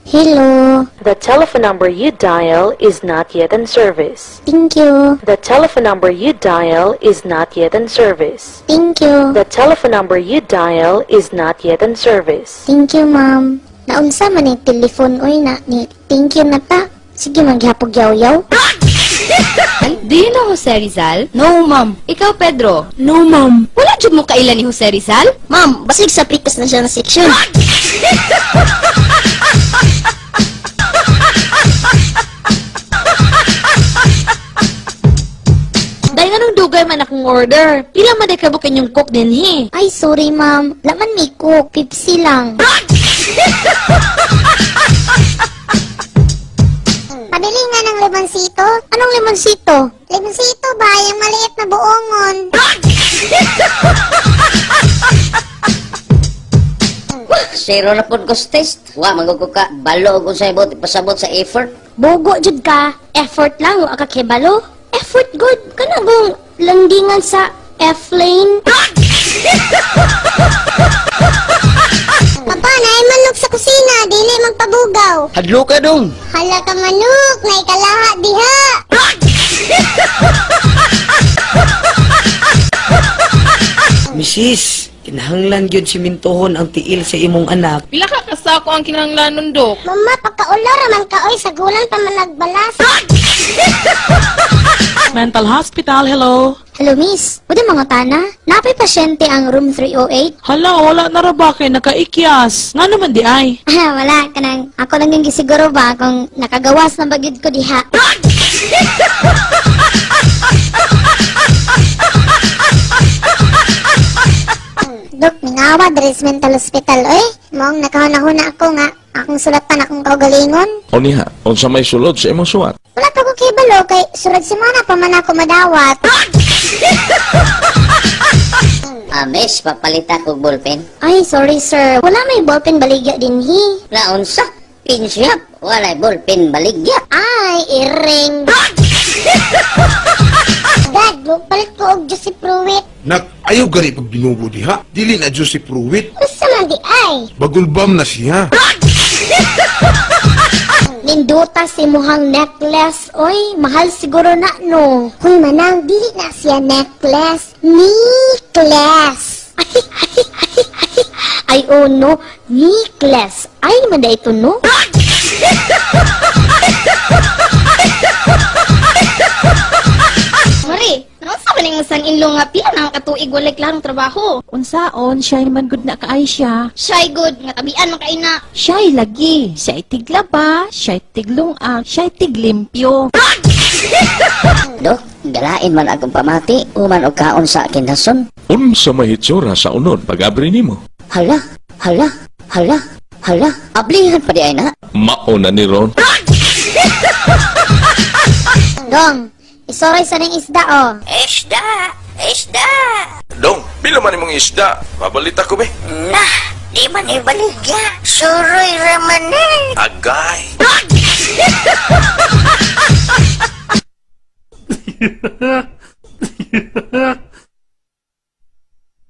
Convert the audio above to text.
Hello. The telephone number you dial is not yet in service. Thank you. The telephone number you dial is not yet in service. Thank you. The telephone number you dial is not yet in service. Thank you, ma'am. Naunsa man yung telephone, oy na ni. Thank you na ta. Sige, maghapog yaw-yaw. Do you know Jose Rizal? No, ma'am. Ikaw, Pedro? No, ma'am. Wala dyan mo kailan ni Jose Rizal? Ma'am, basig sa pikas na siya na section. Dahil nga nung dugay man akong order. Pila man ay kabukin yung cook din, he. Ay, sorry, ma'am. Laman may cook. Pepsi lang. Pabili nga ng limonsito. Anong limonsito? Limonsito ba? Yung maliit na buongon. Zero na po ko test. Wa, magkukuka. Balo ko sa ibot. Ipasabot sa effort. Bogo, jud ka. Effort lang, wa ka kebalo. Effort good. Kanagong landingan sa F-lane. Papa, naay manok sa kusina. Dili magpabugaw. Hadlo ka dong. Hala ka manok. Naay kalaha diha. Mrs., kinahanglan gyud simintohon ang tiil sa imong anak. Pila ka kasako ang kinahanglanon, Dok? Mama, pagkaulor man ka. Oy, sa gulang pa man nagbalas. Mental Hospital, hello. Hello, miss. Pwede mga tana? Napay pasyente ang room 308? Hala, wala na ra ba kay nakaikyas? Nga naman di ay. Ah, wala. Kanang, ako lang yung gisiguro ba kung nakagawas na bagid ko diha. Dok, mingawa. Dres mental hospital. Oy, mong nakahuna-huna ako nga. Akong sulatan akong kaugalingon. O niha, unsa may sulod sa imong suwat? Wala pa ko kibalo kay surad semana pa man ako madawat. Miss, papalita ko ballpen. Ay, sorry sir. Wala may ballpen baligya din hi. Naunsa? Pinsyap. Walay ballpen baligya. Ay, iring. Dad, palit ko og Joseph Pruitt. Nak, ayaw gani pag binubo diha. Dili na Joseph Pruitt. Usa man di ay. Bagulbam na siya. Ninduta si muhang necklace. Oy, mahal siguro na no. Huy manang, dili na siya necklace. Necklace. Ay, oh no. Necklace. Ay, naman na ito no. Mari, naunsa man yung sang inlo nga pila na ang katuig walay klarong trabaho. Unsaon, siya'y man good na kaay siya. Shy good, nga tabian man kaina. Siya'y lagi. Siya'y tiglaba, siya'y tiglungag, siya'y tiglimpyo. Dok, galain man akong pamati. Uman o kaon sa akin nason. Unsa may hitsura sa unod pag-abri nimo? Hala, hala, hala, hala. Ablihan pa di ay na. Mauna ni Ron. Dong, isoray sa ning isda oh. Isda, isda. Dong, pila man imong isda? Pabalita ko be. Nah, di man ibaligya. Suroy raman eh. Agay.